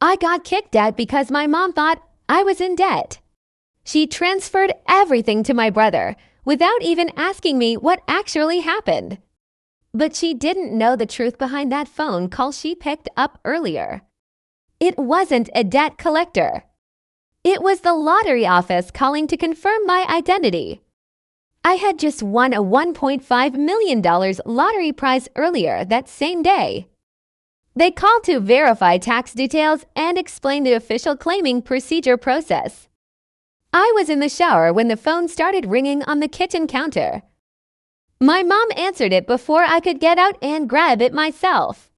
I got kicked out because my mom thought I was in debt. She transferred everything to my brother without even asking me what actually happened. But she didn't know the truth behind that phone call she picked up earlier. It wasn't a debt collector. It was the lottery office calling to confirm my identity. I had just won a $1.5 million lottery prize earlier that same day. They called to verify tax details and explain the official claiming procedure process. I was in the shower when the phone started ringing on the kitchen counter. My mom answered it before I could get out and grab it myself.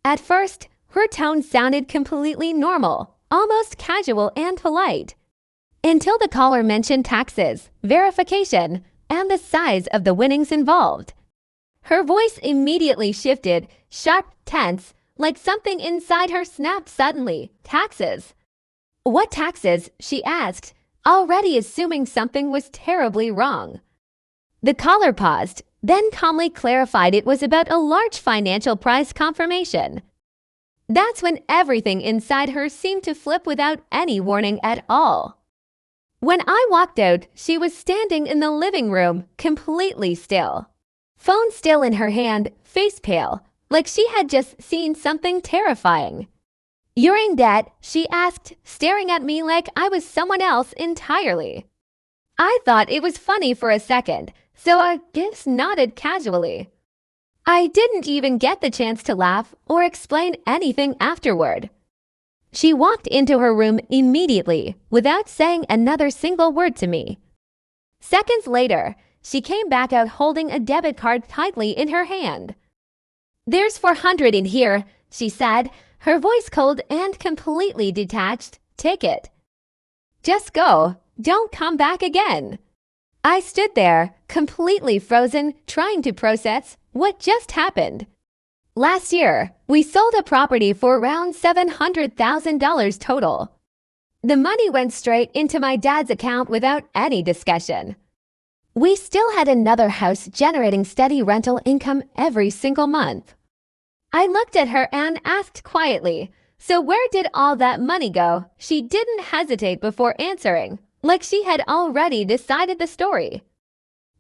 At first, her tone sounded completely normal, almost casual and polite, until the caller mentioned taxes, verification, and the size of the winnings involved. Her voice immediately shifted, sharp, tense, like something inside her snapped suddenly. Taxes. What taxes? She asked, already assuming something was terribly wrong. The caller paused, then calmly clarified it was about a large financial prize confirmation. That's when everything inside her seemed to flip without any warning at all. When I walked out, she was standing in the living room, completely still. Phone still in her hand, face pale, like she had just seen something terrifying. "You're in debt?" she asked, staring at me like I was someone else entirely. I thought it was funny for a second, so I just nodded casually. I didn't even get the chance to laugh or explain anything afterward. She walked into her room immediately, without saying another single word to me. Seconds later, she came back out holding a debit card tightly in her hand. "There's $400 in here," she said, her voice cold and completely detached. "Take it. Just go. Don't come back again." I stood there, completely frozen, trying to process what just happened. Last year, we sold a property for around $700,000 total. The money went straight into my dad's account without any discussion. We still had another house generating steady rental income every single month. I looked at her and asked quietly, "So where did all that money go?" She didn't hesitate before answering, like she had already decided the story.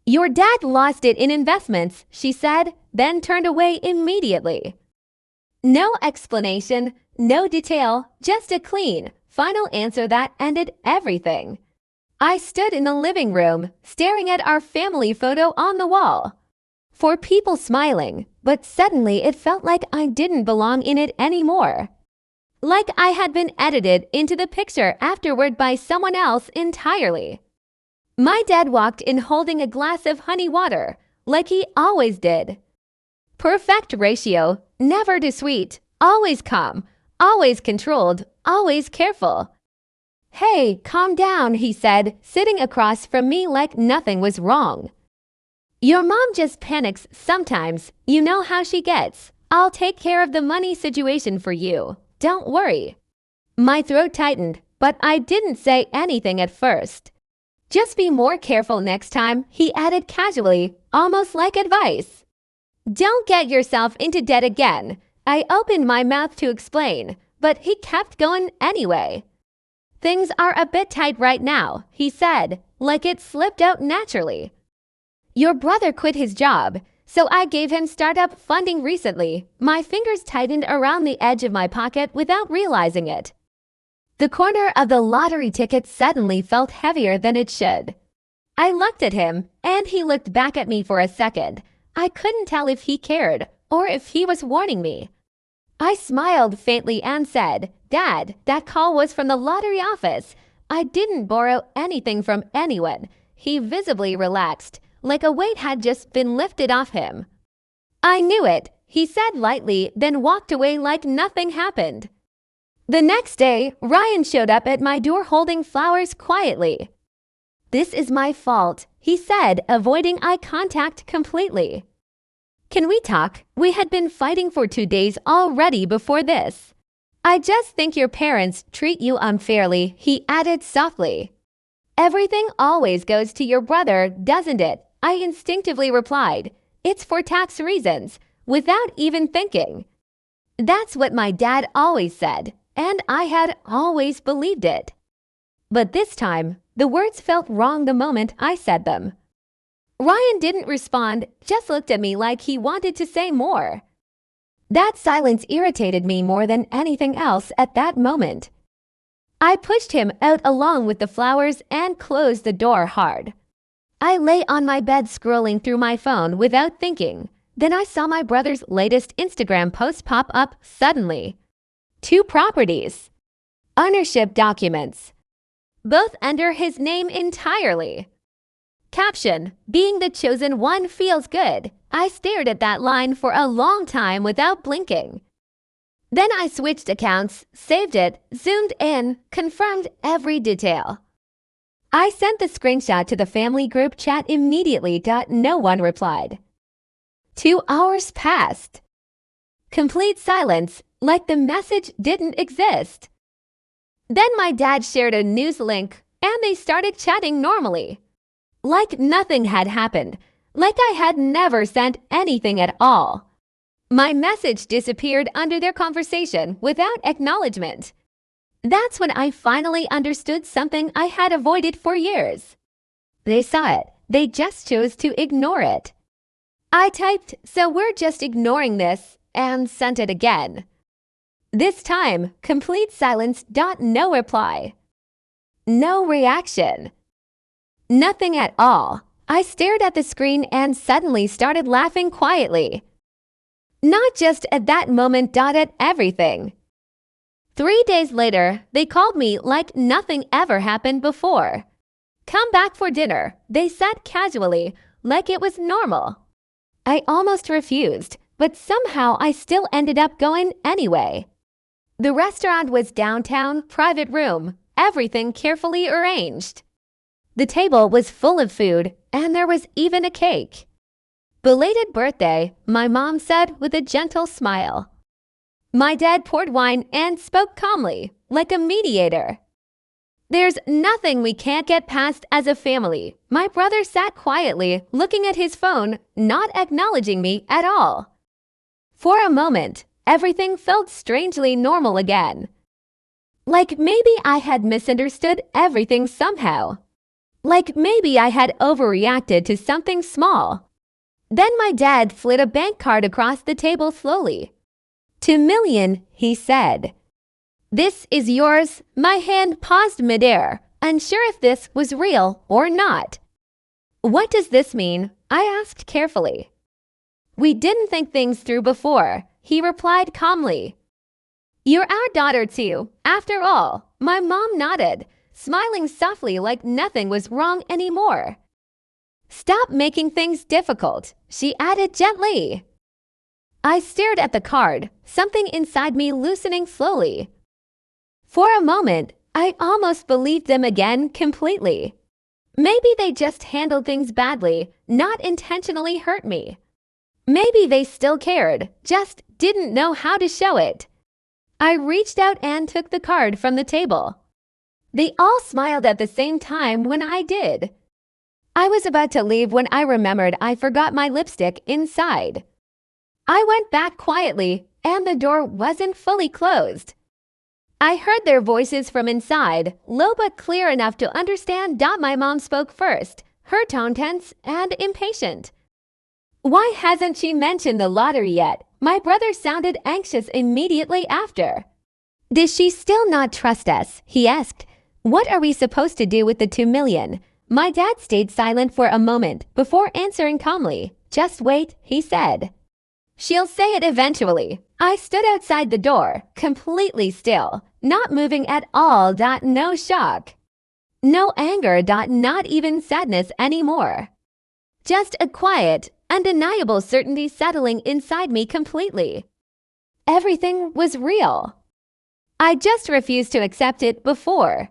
"Your dad lost it in investments," she said, then turned away immediately. No explanation, no detail, just a clean, final answer that ended everything. I stood in the living room, staring at our family photo on the wall. For people smiling, but suddenly it felt like I didn't belong in it anymore. Like I had been edited into the picture afterward by someone else entirely. My dad walked in holding a glass of honey water, like he always did. Perfect ratio, never too sweet, always calm, always controlled, always careful. "Hey, calm down," he said, sitting across from me like nothing was wrong. "Your mom just panics sometimes. You know how she gets. I'll take care of the money situation for you. Don't worry." My throat tightened, but I didn't say anything at first. "Just be more careful next time," he added casually, almost like advice. "Don't get yourself into debt again." I opened my mouth to explain, but he kept going anyway. "Things are a bit tight right now," he said, like it slipped out naturally. "Your brother quit his job, so I gave him startup funding recently." My fingers tightened around the edge of my pocket without realizing it. The corner of the lottery ticket suddenly felt heavier than it should. I looked at him, and he looked back at me for a second. I couldn't tell if he cared or if he was warning me. I smiled faintly and said, "Dad, that call was from the lottery office. I didn't borrow anything from anyone." He visibly relaxed, like a weight had just been lifted off him. "I knew it," he said lightly, then walked away like nothing happened. The next day, Ryan showed up at my door holding flowers quietly. "This is my fault," he said, avoiding eye contact completely. "Can we talk? We had been fighting for 2 days already before this." "I just think your parents treat you unfairly," he added softly. "Everything always goes to your brother, doesn't it?" I instinctively replied. "It's for tax reasons," without even thinking. That's what my dad always said. and I had always believed it. But this time, the words felt wrong the moment I said them. Ryan didn't respond, just looked at me like he wanted to say more. That silence irritated me more than anything else at that moment. I pushed him out along with the flowers and closed the door hard. I lay on my bed scrolling through my phone without thinking. Then I saw my brother's latest Instagram post pop up suddenly. 2 properties. Ownership documents. Both under his name entirely. Caption, being the chosen one feels good. I stared at that line for a long time without blinking. Then I switched accounts, saved it, zoomed in, confirmed every detail. I sent the screenshot to the family group chat immediately. No one replied. 2 hours passed. Complete silence, like the message didn't exist. Then my dad shared a news link, and they started chatting normally. Like nothing had happened, like I had never sent anything at all. My message disappeared under their conversation without acknowledgement. That's when I finally understood something I had avoided for years. They saw it, they just chose to ignore it. I typed, "So we're just ignoring this," and sent it again. This time, complete silence. No reply. No reaction. Nothing at all. I stared at the screen and suddenly started laughing quietly. Not just at that moment. At everything. 3 days later, they called me like nothing ever happened before. "Come back for dinner," they said casually, like it was normal. I almost refused, but somehow I still ended up going anyway. The restaurant was downtown, private room, everything carefully arranged. The table was full of food, and there was even a cake. "Belated birthday," my mom said with a gentle smile. My dad poured wine and spoke calmly, like a mediator. "There's nothing we can't get past as a family." My brother sat quietly, looking at his phone, not acknowledging me at all. For a moment, everything felt strangely normal again. Like maybe I had misunderstood everything somehow. Like maybe I had overreacted to something small. Then my dad slid a bank card across the table slowly. "2 million, he said. "This is yours." My hand paused midair, unsure if this was real or not. "What does this mean?" I asked carefully. "We didn't think things through before," he replied calmly. "You're our daughter too, after all." My mom nodded, smiling softly like nothing was wrong anymore. "Stop making things difficult," she added gently. I stared at the card, something inside me loosening slowly. For a moment, I almost believed them again completely. Maybe they just handled things badly, not intentionally hurt me. Maybe they still cared, just didn't know how to show it. I reached out and took the card from the table. They all smiled at the same time when I did. I was about to leave when I remembered I forgot my lipstick inside. I went back quietly, and the door wasn't fully closed. I heard their voices from inside, low but clear enough to understand. My mom spoke first, her tone tense and impatient. "Why hasn't she mentioned the lottery yet?" My brother sounded anxious immediately after. "Does she still not trust us?" he asked. "What are we supposed to do with the 2 million? My dad stayed silent for a moment before answering calmly. "Just wait," he said. "She'll say it eventually." I stood outside the door, completely still, not moving at all. No shock. No anger. Not even sadness anymore. Just a quiet, undeniable certainty settling inside me completely. Everything was real. I just refused to accept it before.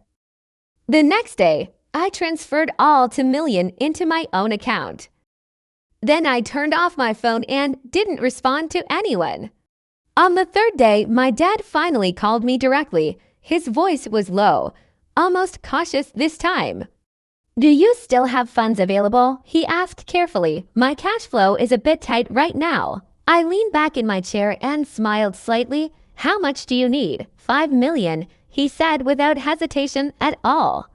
The next day, I transferred all 2 million into my own account. Then I turned off my phone and didn't respond to anyone. On the 3rd day, my dad finally called me directly. His voice was low, almost cautious this time. "Do you still have funds available?" he asked carefully. "My cash flow is a bit tight right now." I leaned back in my chair and smiled slightly. How much do you need? 5 million, he said without hesitation at all.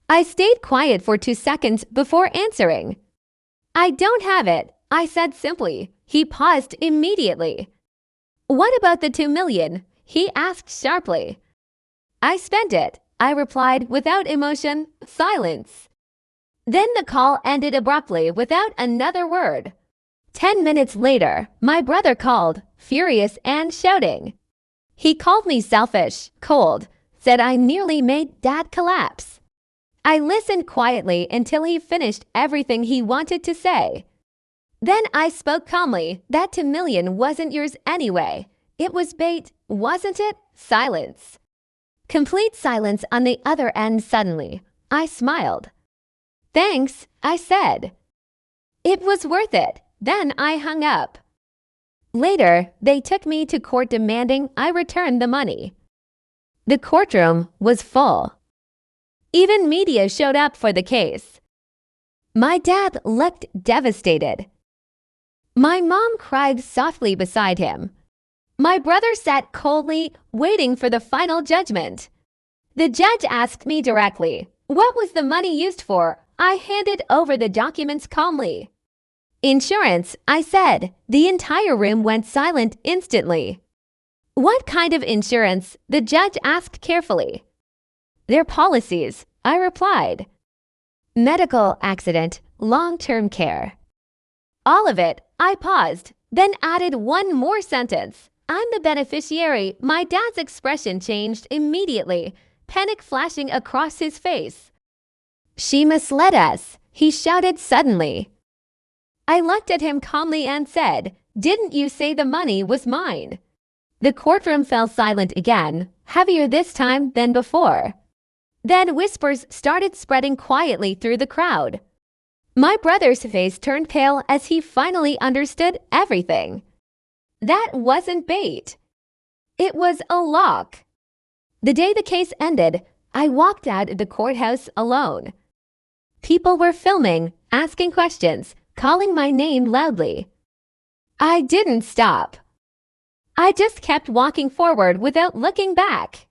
I stayed quiet for 2 seconds before answering. I don't have it, I said simply. He paused immediately. What about the 2 million? He asked sharply. I spent it, I replied without emotion. Silence. Then the call ended abruptly without another word. 10 minutes later, my brother called, furious and shouting. He called me selfish, cold, said I nearly made Dad collapse. I listened quietly until he finished everything he wanted to say. Then I spoke calmly. That 2 million wasn't yours anyway. It was bait, wasn't it? Silence. Complete silence on the other end suddenly. I smiled. Thanks, I said. It was worth it. Then I hung up. Later, they took me to court demanding I return the money. The courtroom was full. Even media showed up for the case. My dad looked devastated. My mom cried softly beside him. My brother sat coldly, waiting for the final judgment. The judge asked me directly, what was the money used for? I handed over the documents calmly. Insurance, I said. The entire room went silent instantly. What kind of insurance? The judge asked carefully. Their policies, I replied. Medical accident, long-term care. All of it, I paused, then added one more sentence. I'm the beneficiary. My dad's expression changed immediately, panic flashing across his face. She misled us, he shouted suddenly. I looked at him calmly and said, didn't you say the money was mine? The courtroom fell silent again, heavier this time than before. Then whispers started spreading quietly through the crowd. My brother's face turned pale as he finally understood everything. That wasn't bait. It was a lock. The day the case ended, I walked out of the courthouse alone. People were filming, asking questions, calling my name loudly. I didn't stop. I just kept walking forward without looking back.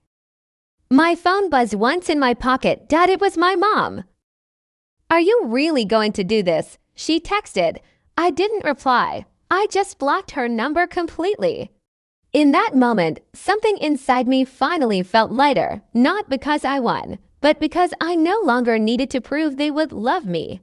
My phone buzzed once in my pocket. Dad, it was my mom. Are you really going to do this? She texted. I didn't reply. I just blocked her number completely. In that moment, something inside me finally felt lighter, not because I won, but because I no longer needed to prove they would love me.